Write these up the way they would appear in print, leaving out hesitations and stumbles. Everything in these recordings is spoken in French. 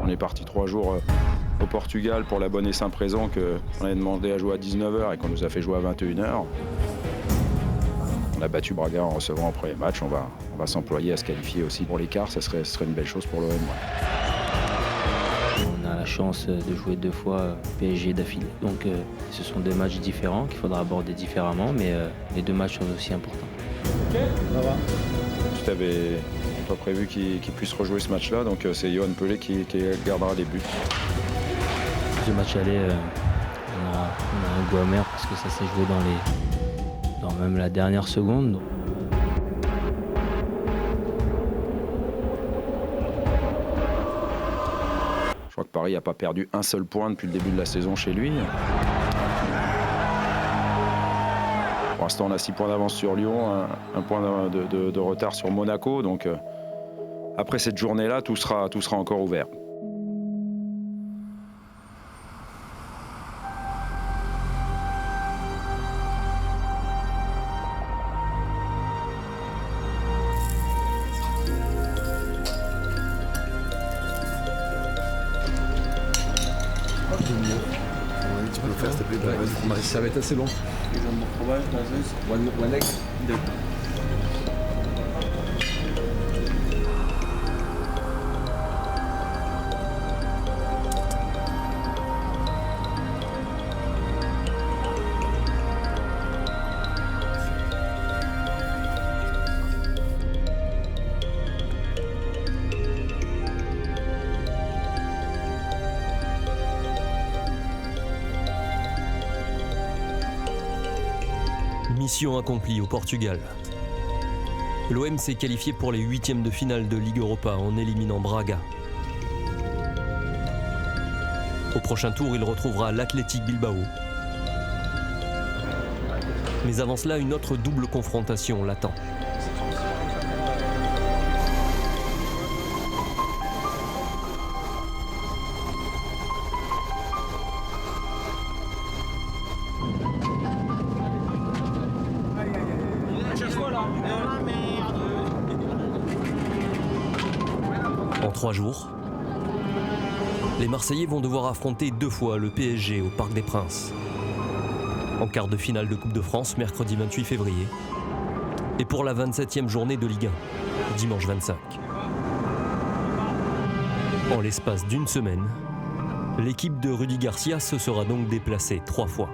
On est parti 3 jours au Portugal pour la bonne et simple raison qu'on avait demandé à jouer à 19h et qu'on nous a fait jouer à 21h. On a battu Braga en recevant en premier match. On va s'employer à se qualifier aussi pour l'écart. Ce serait une belle chose pour l'OM. On a la chance de jouer 2 fois PSG d'affilée. Donc ce sont 2 matchs différents qu'il faudra aborder différemment, mais les 2 matchs sont aussi importants. Ok, ça va. Tu t'avais pas prévu qu'il puisse rejouer ce match-là, donc c'est Yoann Pelé qui gardera les buts. Ce match aller, on a un goût amer parce que ça s'est joué dans même la dernière seconde. Je crois que Paris n'a pas perdu un seul point depuis le début de la saison chez lui. Pour l'instant, on a 6 points d'avance sur Lyon, un point de retard sur Monaco. Donc, après cette journée-là, tout sera encore ouvert. Tu peux le faire, s'il te plaît. Ouais, ça va être assez long. One leg. Mission accomplie au Portugal. L'OM s'est qualifié pour les 8e de finale de Ligue Europa en éliminant Braga. Au prochain tour, il retrouvera l'Athletic Bilbao. Mais avant cela, une autre double confrontation l'attend. En 3 jours, les Marseillais vont devoir affronter 2 fois le PSG au Parc des Princes. En quart de finale de Coupe de France, mercredi 28 février. Et pour la 27e journée de Ligue 1, dimanche 25. En l'espace d'une semaine, l'équipe de Rudy Garcia se sera donc déplacée 3 fois.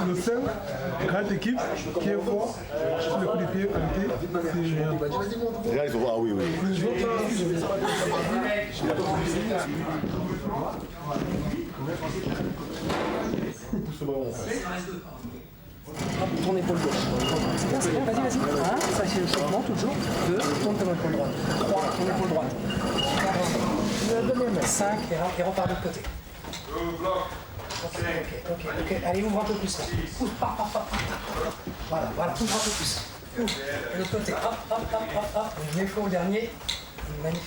Le seul, grande équipe qui est fort sur le coup de pied qualité, c'est Real, il faut voir, oui. Ton épaule gauche. C'est bien, vas-y. 1, ça c'est le changement toujours. 2, tourne ton épaule droite. 3, ton épaule droite. 4, 5, et repars de l'autre côté. Ok. Allez, ouvre un peu plus. Pousse, Voilà, ouvre un peu plus. Ouvre. Et l'autre côté. Hop. Une fois au dernier. Magnifique.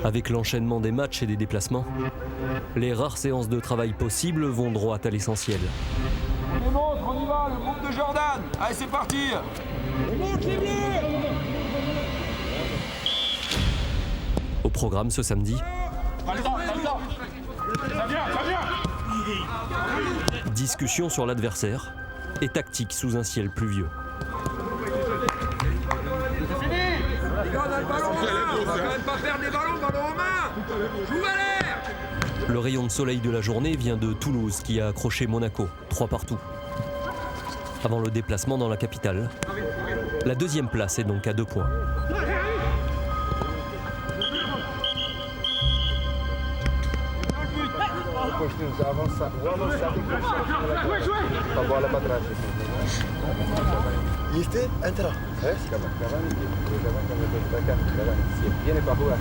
Avec l'enchaînement des matchs et des déplacements, les rares séances de travail possibles vont droit à l'essentiel. On les montre, on y va, le groupe de Jordan. Allez, c'est parti. On monte les bleus. Au programme ce samedi, discussion sur l'adversaire et tactique sous un ciel pluvieux. C'est fini. Les gars, on a le ballon en main. On va quand même pas perdre les ballons en main. Joue à l'air. Le rayon de soleil de la journée vient de Toulouse qui a accroché Monaco, 3-3. Avant le déplacement dans la capitale, la 2e place est donc à 2 points. construímos a avançar, o avançado para a bola para trás. E este entra. É? Cavani viene para jugar.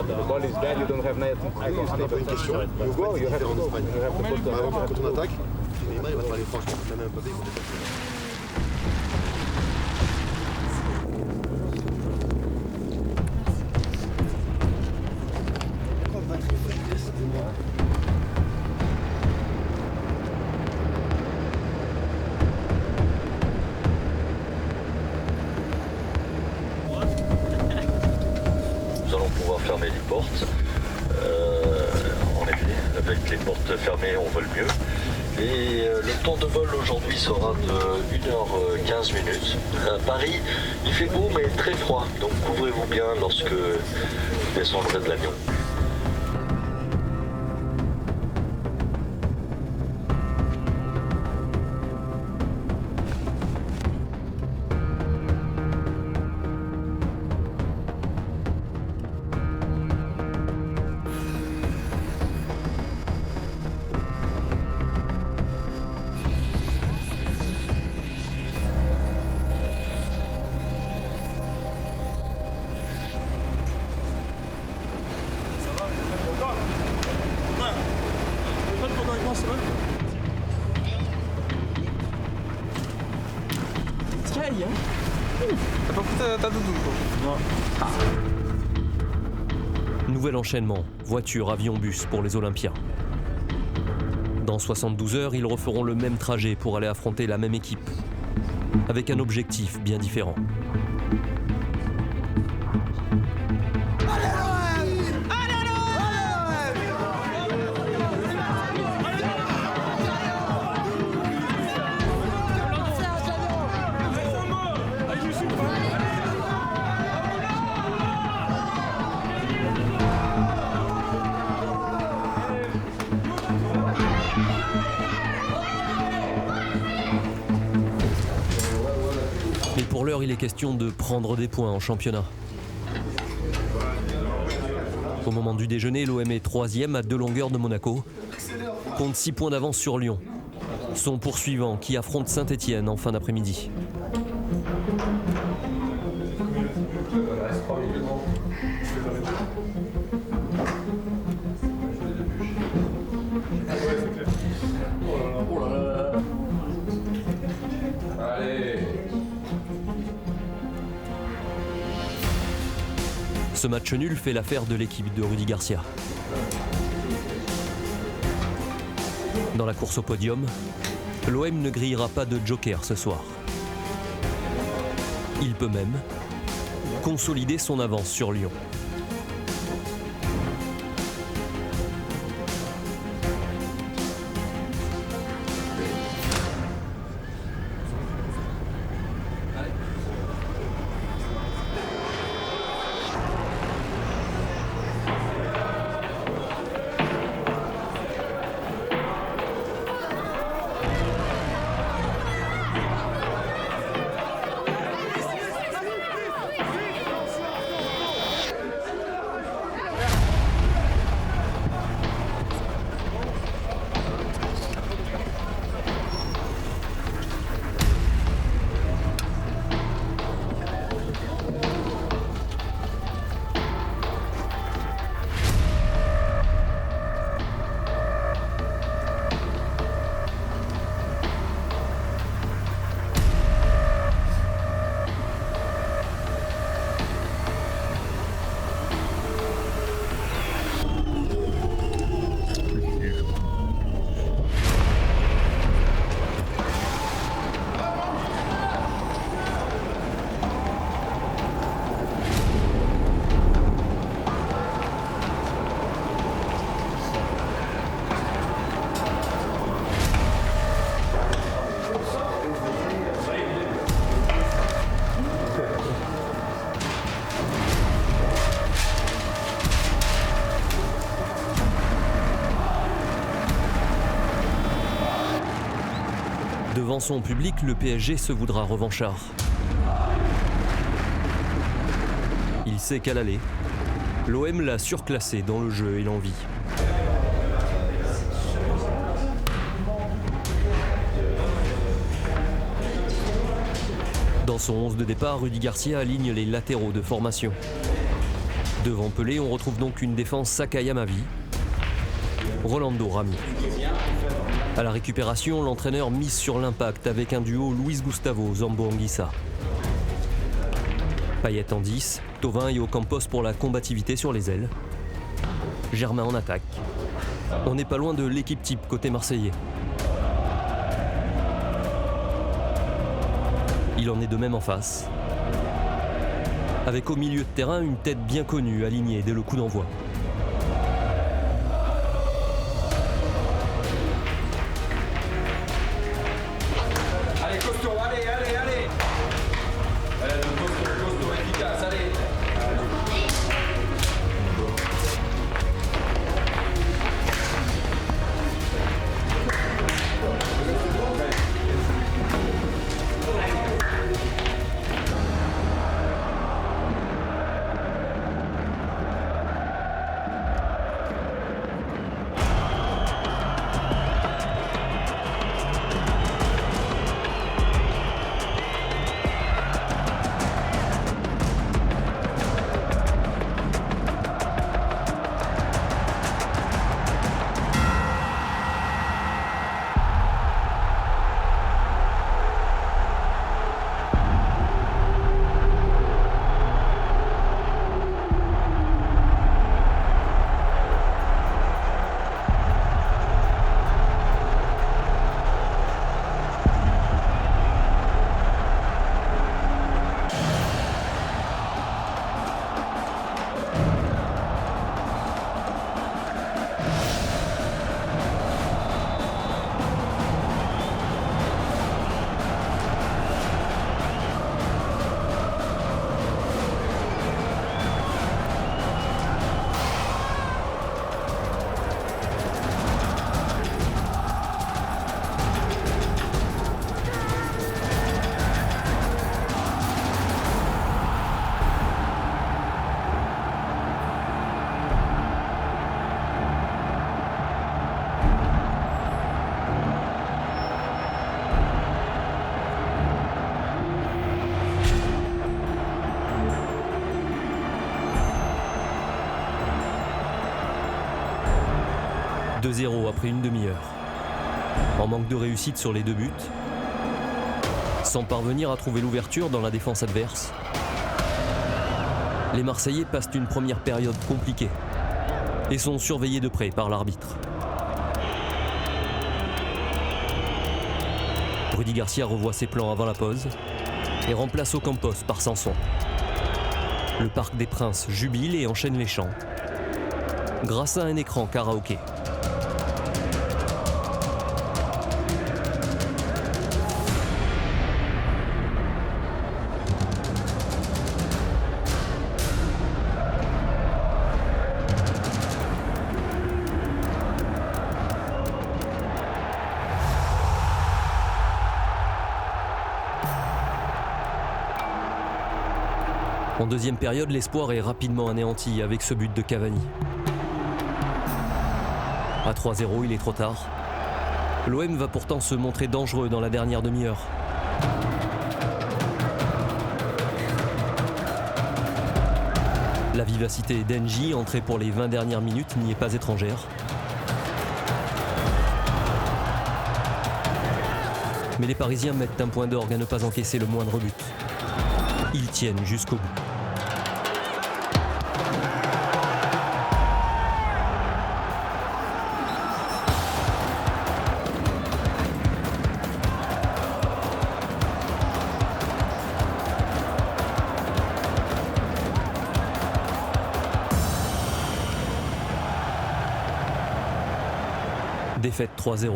The ball is dead, you don't have nothing. You go, you have to go. You have to put the Contre l'attaque. Neymar, il va faire les franches. Même un côté, il faut défendre. Nous allons pouvoir fermer les portes. En effet, avec les portes fermées, on vole mieux. Et le temps de vol aujourd'hui sera de 1h15 minutes. À Paris, il fait beau mais très froid, donc couvrez-vous bien lorsque vous descendrez de l'avion. Nouvel enchaînement, voiture, avion, bus pour les Olympiens. Dans 72 heures, ils referont le même trajet pour aller affronter la même équipe, avec un objectif bien différent. Mais pour l'heure, il est question de prendre des points en championnat. Au moment du déjeuner, l'OM est 3e à 2 longueurs de Monaco, compte 6 points d'avance sur Lyon, son poursuivant qui affronte Saint-Etienne en fin d'après-midi. Ce match nul fait l'affaire de l'équipe de Rudy Garcia. Dans la course au podium, l'OM ne grillera pas de joker ce soir. Il peut même consolider son avance sur Lyon. Devant son public, le PSG se voudra revanchard. Il sait qu'à l'aller, L'OM l'a surclassé dans le jeu et l'envie. Dans son 11 de départ, Rudy Garcia aligne les latéraux de formation. Devant Pelé, on retrouve donc une défense Sakai Amavi, Rolando Rami. À la récupération, l'entraîneur mise sur l'impact avec un duo Luis Gustavo Zambo-Anguissa. Payet en 10, Thauvin et Ocampos pour la combativité sur les ailes. Germain en attaque. On n'est pas loin de l'équipe type côté marseillais. Il en est de même en face. Avec au milieu de terrain une tête bien connue alignée dès le coup d'envoi. Allez, costaud, allez. Allez, costaud, efficace, allez. « 2-0 après une demi-heure. En manque de réussite sur les deux buts, sans parvenir à trouver l'ouverture dans la défense adverse, les Marseillais passent une première période compliquée et sont surveillés de près par l'arbitre. Rudy Garcia revoit ses plans avant la pause et remplace Ocampos par Sanson. Le Parc des Princes jubile et enchaîne les chants grâce à un écran karaoké. En deuxième période, l'espoir est rapidement anéanti avec ce but de Cavani. À 3-0, il est trop tard. L'OM va pourtant se montrer dangereux dans la dernière demi-heure. La vivacité d'Enji, entrée pour les 20 dernières minutes, n'y est pas étrangère. Mais les Parisiens mettent un point d'orgue à ne pas encaisser le moindre but. Ils tiennent jusqu'au bout. Défaite 3-0.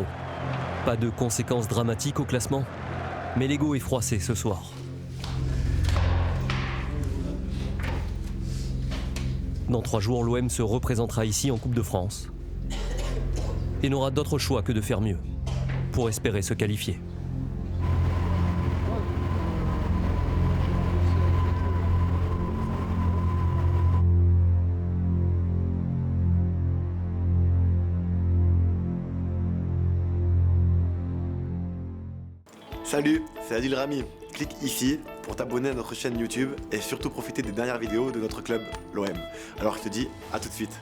Pas de conséquences dramatiques au classement, mais l'ego est froissé ce soir. Dans 3 jours, l'OM se représentera ici en Coupe de France et n'aura d'autre choix que de faire mieux pour espérer se qualifier. Salut, c'est Adil Rami. Clique ici pour t'abonner à notre chaîne YouTube et surtout profiter des dernières vidéos de notre club, l'OM. Alors je te dis à tout de suite.